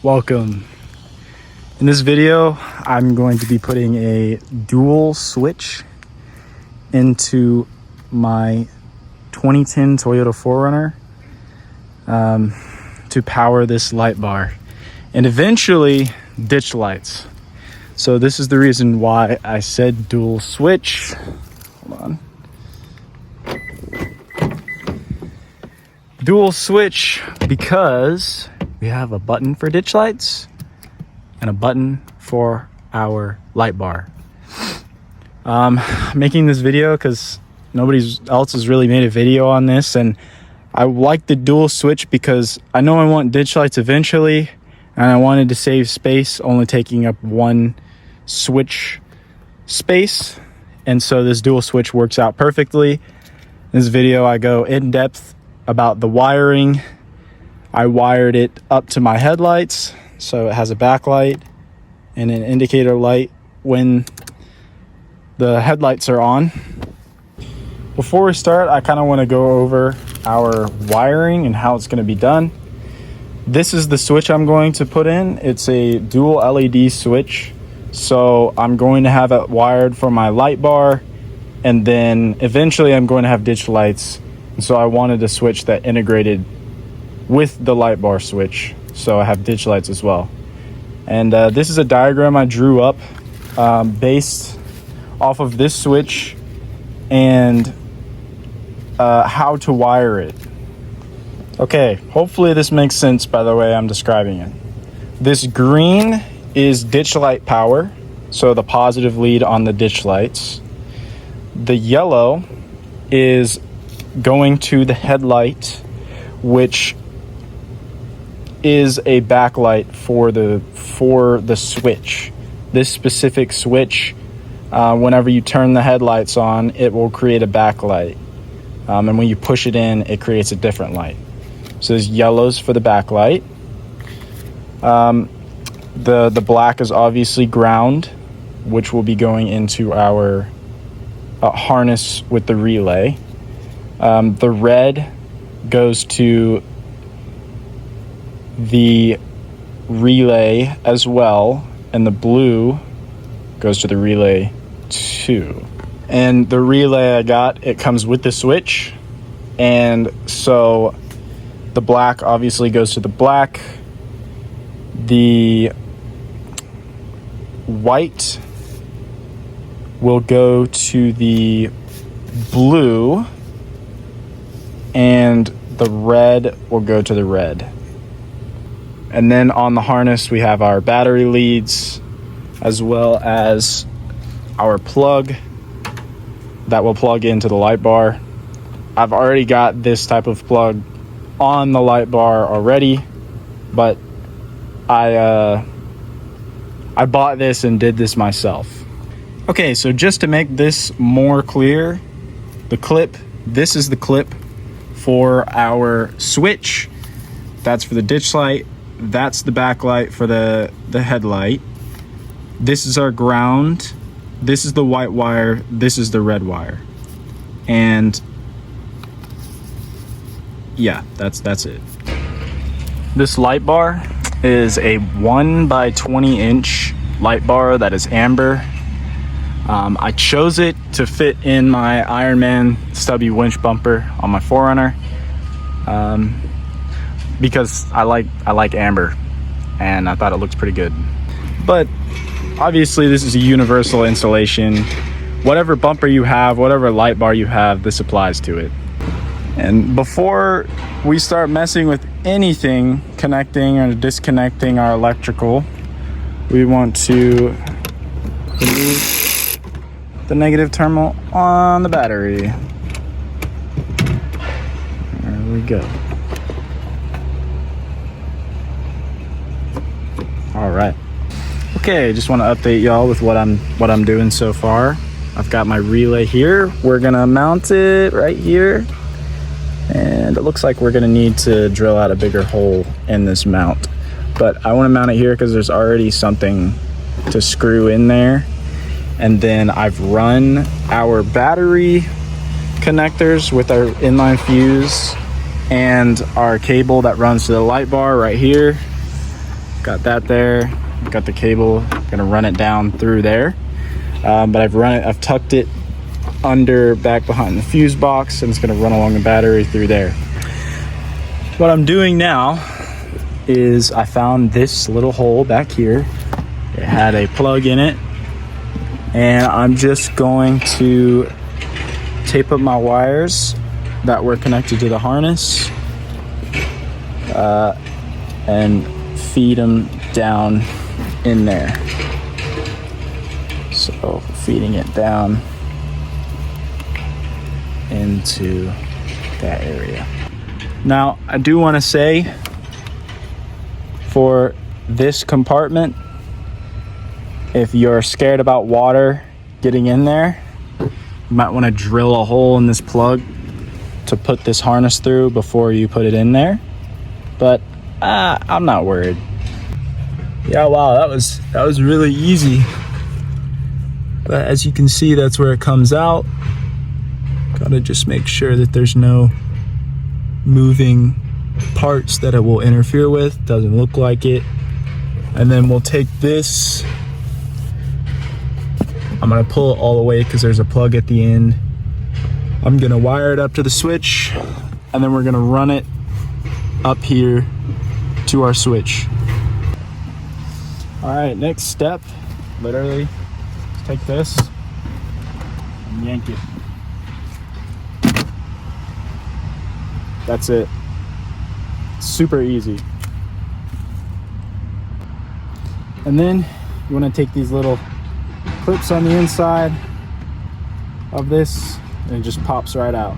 Welcome. In this video, I'm going to be putting a dual switch into my 2010 Toyota 4Runner to power this light bar and eventually ditch lights. So this is the reason why I said dual switch. Hold on. Dual switch because we have a button for ditch lights and a button for our light bar. Making this video because nobody else has really made a video on this, and I like the dual switch because I know I want ditch lights eventually, and I wanted to save space, only taking up one switch space, and so this dual switch works out perfectly. In this video, I go in depth about the wiring. I wired it up to my headlights, so it has a backlight and an indicator light when the headlights are on. Before we start, I kind of want to go over our wiring and how it's going to be done. This is the switch I'm going to put in. It's a dual LED switch, so I'm going to have it wired for my light bar, and then eventually I'm going to have ditch lights. And so I wanted a switch that integrated with the light bar switch, so I have ditch lights as well. And this is a diagram I drew up based off of this switch and how to wire it. Okay, hopefully this makes sense by the way I'm describing it. This green is ditch light power, so the positive lead on the ditch lights. The yellow is going to the headlight, which is a backlight for the switch. This specific switch, whenever you turn the headlights on, it will create a backlight, and when you push it in, it creates a different light. So there's yellows for the backlight. The black is obviously ground, which will be going into our harness with the relay. The red goes to the relay as well, and the blue goes to the relay too. And the relay I got, it comes with the switch, and so the black obviously goes to the black. The white will go to the blue, and the red will go to the red. And then on the harness, we have our battery leads as well as our plug that will plug into the light bar. I've already got this type of plug on the light bar already, but I bought this and did this myself. Okay, so just to make this more clear, this is the clip for our switch. That's for the ditch light. That's the backlight for the headlight. This is our ground. This is the white wire. This is the red wire. And yeah, that's it. This light bar is a 1 by 20 inch light bar that is amber. I chose it to fit in my Ironman stubby winch bumper on my 4Runner. Because I like amber, and I thought it looked pretty good. But obviously this is a universal installation. Whatever bumper you have, whatever light bar you have, this applies to it. And before we start messing with anything, connecting or disconnecting our electrical, we want to remove the negative terminal on the battery. There we go. All right. Okay, just want to update y'all with what I'm doing so far. I've got my relay here. We're gonna mount it right here, and it looks like we're gonna need to drill out a bigger hole in this mount. But I want to mount it here because there's already something to screw in there. And then I've run our battery connectors with our inline fuse and our cable that runs to the light bar right here. Got that there. Got the cable. Gonna run it down through there. But I've tucked it under back behind the fuse box, and it's gonna run along the battery through there. What I'm doing now is I found this little hole back here. It had a plug in it, and I'm just going to tape up my wires that were connected to the harness and feed them down in there. So feeding it down into that area. Now I do want to say, for this compartment, if you're scared about water getting in there, you might want to drill a hole in this plug to put this harness through before you put it in there. But I'm not worried. Yeah, wow, that was really easy. But as you can see, that's where it comes out. Gotta just make sure that there's no moving parts that it will interfere with. Doesn't look like it. And then we'll take this. I'm gonna pull it all the way because there's a plug at the end. I'm gonna wire it up to the switch, and then we're gonna run it up here to our switch. All right, next step, literally, take this and yank it. That's it. Super easy. And then you want to take these little clips on the inside of this, and it just pops right out.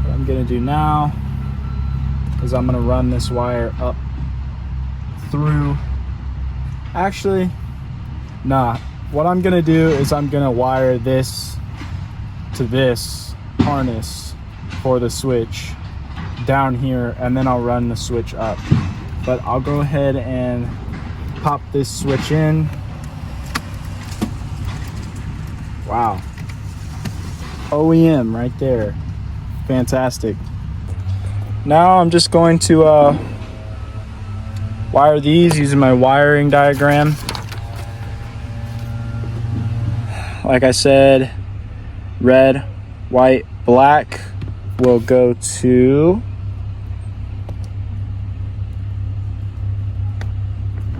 What I'm gonna do now is I'm gonna run this wire up through. Actually, nah. What I'm gonna do is I'm gonna wire this to this harness for the switch down here, and then I'll run the switch up. But I'll go ahead and pop this switch in. Wow. OEM right there. Fantastic. Now I'm just going to wire these using my wiring diagram. Like I said, red, white, black will go to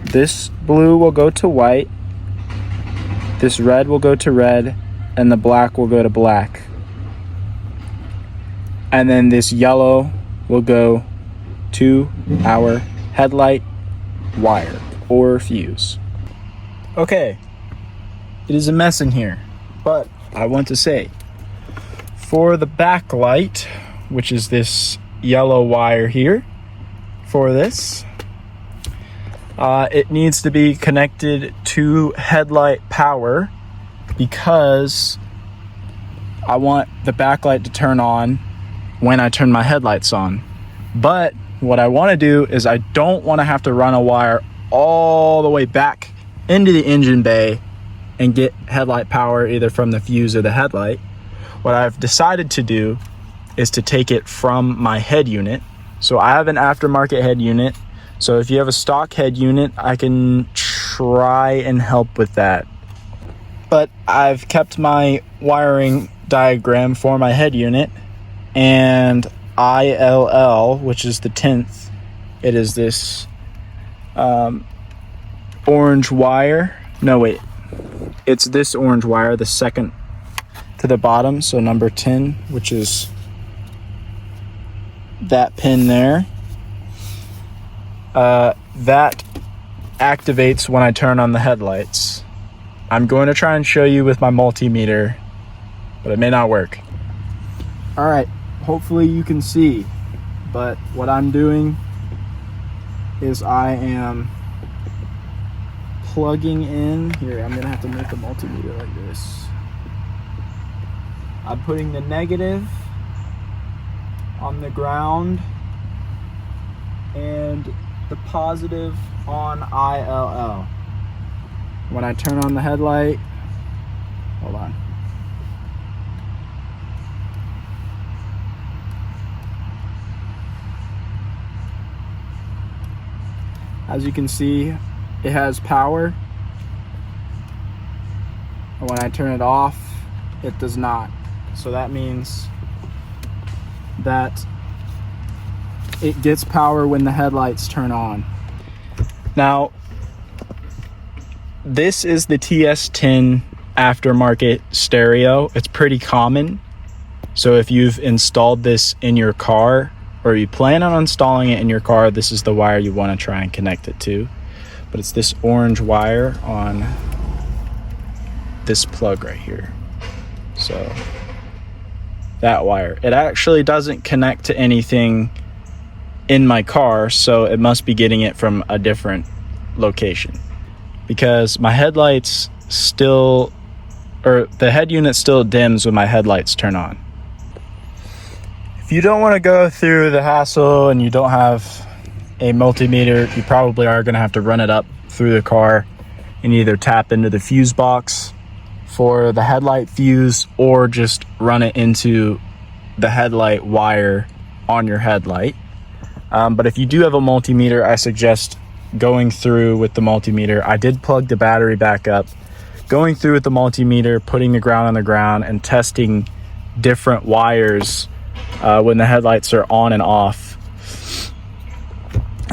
this, blue will go to white, this red will go to red, and the black will go to black. And then this yellow will go to our headlight wire or fuse. Okay, it is a mess in here, but I want to say, for the backlight, which is this yellow wire here, for this, it needs to be connected to headlight power because I want the backlight to turn on when I turn my headlights on. But what I want to do is I don't want to have to run a wire all the way back into the engine bay and get headlight power either from the fuse or the headlight. What I've decided to do is to take it from my head unit. So I have an aftermarket head unit. So if you have a stock head unit, I can try and help with that. But I've kept my wiring diagram for my head unit, and ILL, which is the 10th, it is this orange wire. No, wait. It's this orange wire, the second to the bottom, so number 10, which is that pin there. That activates when I turn on the headlights. I'm going to try and show you with my multimeter, but it may not work. All right, hopefully you can see, but what I'm doing is I am plugging in here. I'm gonna have to make the multimeter like this. I'm putting the negative on the ground and the positive on ILL. When I turn on the headlight, hold on. As you can see, it has power. And when I turn it off, it does not. So that means that it gets power when the headlights turn on. Now, this is the TS10 aftermarket stereo. It's pretty common. So if you've installed this in your car, or you plan on installing it in your car, this is the wire you want to try and connect it to. But it's this orange wire on this plug right here. So that wire, it actually doesn't connect to anything in my car, so it must be getting it from a different location, because my headlights still, or the head unit still dims when my headlights turn on. If you don't want to go through the hassle and you don't have a multimeter, you probably are going to have to run it up through the car and either tap into the fuse box for the headlight fuse, or just run it into the headlight wire on your headlight. But if you do have a multimeter, I suggest going through with the multimeter. I did plug the battery back up, going through with the multimeter, putting the ground on the ground, and testing different wires when the headlights are on and off,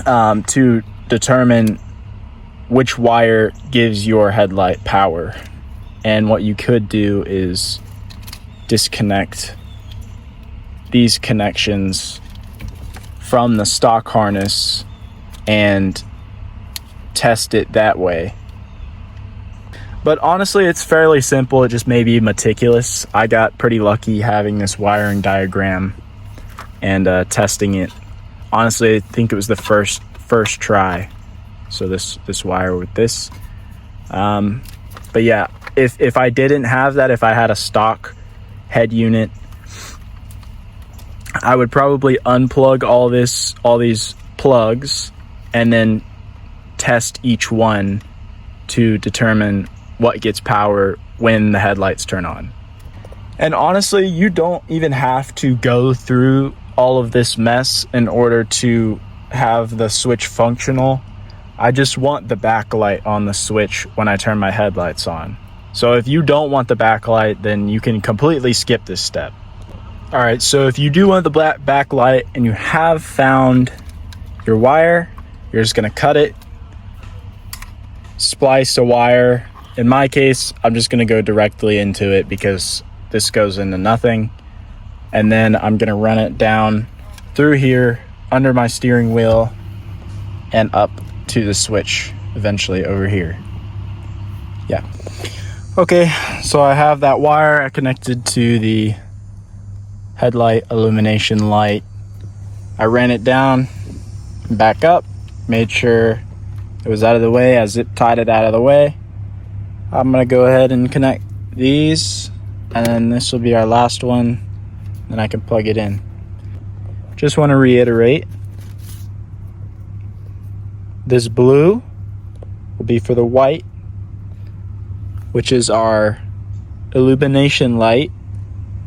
to determine which wire gives your headlight power. And what you could do is disconnect these connections from the stock harness and test it that way. But honestly, it's fairly simple. It just may be meticulous. I got pretty lucky having this wiring diagram and testing it. Honestly, I think it was the first try. So this wire with this. But yeah, if I didn't have that, if I had a stock head unit, I would probably unplug all these plugs and then test each one to determine what gets power when the headlights turn on. And honestly, you don't even have to go through all of this mess in order to have the switch functional. I just want the backlight on the switch when I turn my headlights on. So if you don't want the backlight, then you can completely skip this step. All right, so if you do want the black backlight and you have found your wire, you're just gonna cut it, splice a wire. In my case, I'm just gonna go directly into it because this goes into nothing. And then I'm gonna run it down through here under my steering wheel and up to the switch eventually over here. Yeah. Okay, so I have that wire. I connected to the headlight illumination light. I ran it down, back up, made sure it was out of the way. I zip tied it out of the way. I'm gonna go ahead and connect these, and then this will be our last one. Then I can plug it in. Just want to reiterate, this blue will be for the white, which is our illumination light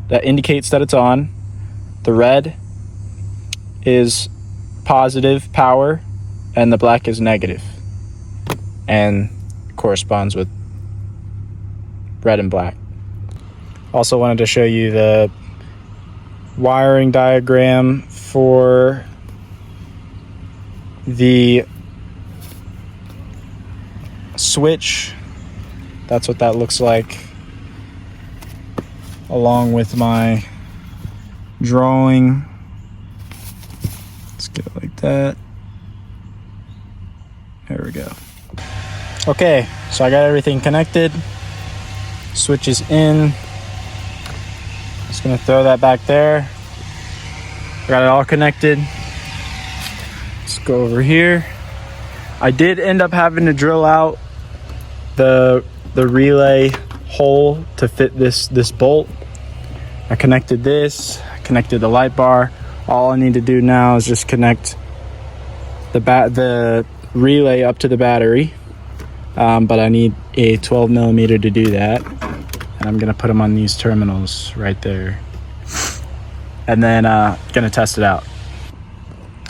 that indicates that it's on. The red is positive power and the black is negative, and corresponds with red and black. Also wanted to show you the wiring diagram for the switch. That's what that looks like, along with my drawing. Let's get it like that. There we go. Okay, so I got everything connected. Switch is in. Just gonna throw that back there. Got it all connected. Let's go over here. I did end up having to drill out the relay hole to fit this bolt. I connected this, connected the light bar. All I need to do now is just connect the relay up to the battery, but I need a 12 millimeter to do that, and I'm gonna put them on these terminals right there, and then gonna test it out.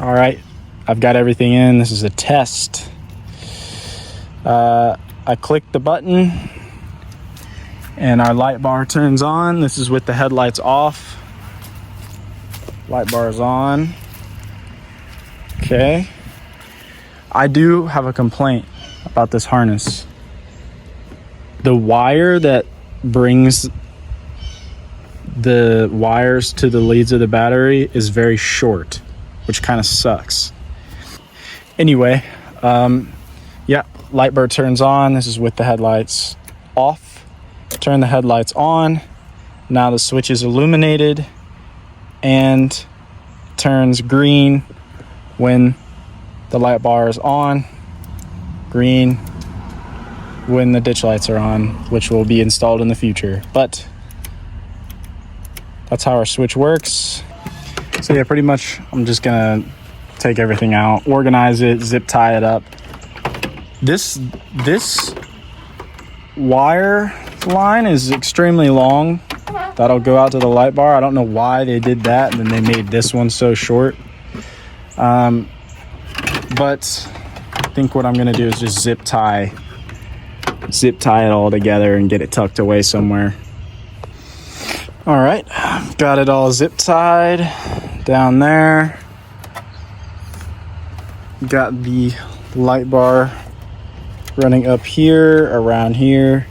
All right, I've got everything in. This is a test. I click the button and our light bar turns on. This is with the headlights off. Light bar is on. Okay. I do have a complaint about this harness. The wire that brings the wires to the leads of the battery is very short, which kind of sucks. Anyway, yeah, light bar turns on. This is with the headlights off. Turn the headlights on. Now the switch is illuminated and turns green when the light bar is on, green when the ditch lights are on, which will be installed in the future. But that's how our switch works. So yeah, pretty much I'm just gonna take everything out, organize it, zip tie it up. This wire line is extremely long. That'll go out to the light bar. I don't know why they did that, and then they made this one so short. But I think what I'm gonna do is just zip tie it all together and get it tucked away somewhere. All right, got it all zip tied down there. Got the light bar running up here, around here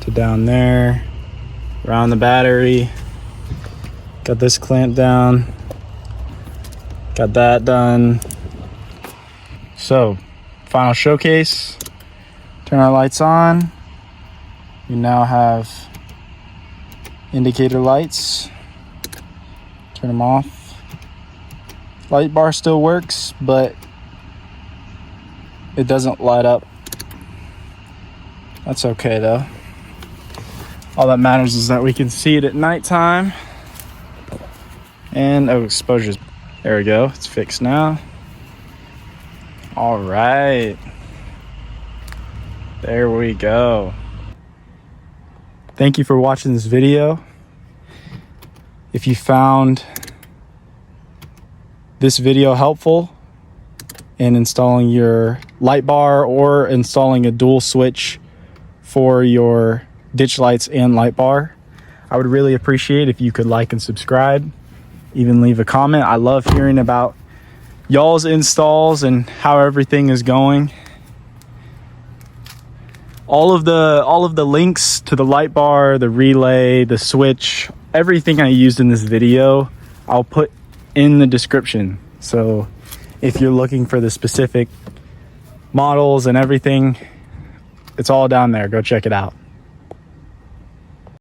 to down there, around the battery. Got this clamped down. Got that done. So, final showcase. Turn our lights on. We now have indicator lights. Turn them off. Light bar still works, but it doesn't light up. That's okay though. All that matters is that we can see it at nighttime. And exposures. There we go. It's fixed now. All right. There we go. Thank you for watching this video. If you found this video helpful in installing your light bar or installing a dual switch for your ditch lights and light bar, I would really appreciate if you could like and subscribe, even leave a comment. I love hearing about y'all's installs and how everything is going. All of the links to the light bar, the relay, the switch, everything I used in this video, I'll put in the description. So if you're looking for the specific models and everything, it's all down there. Go check it out.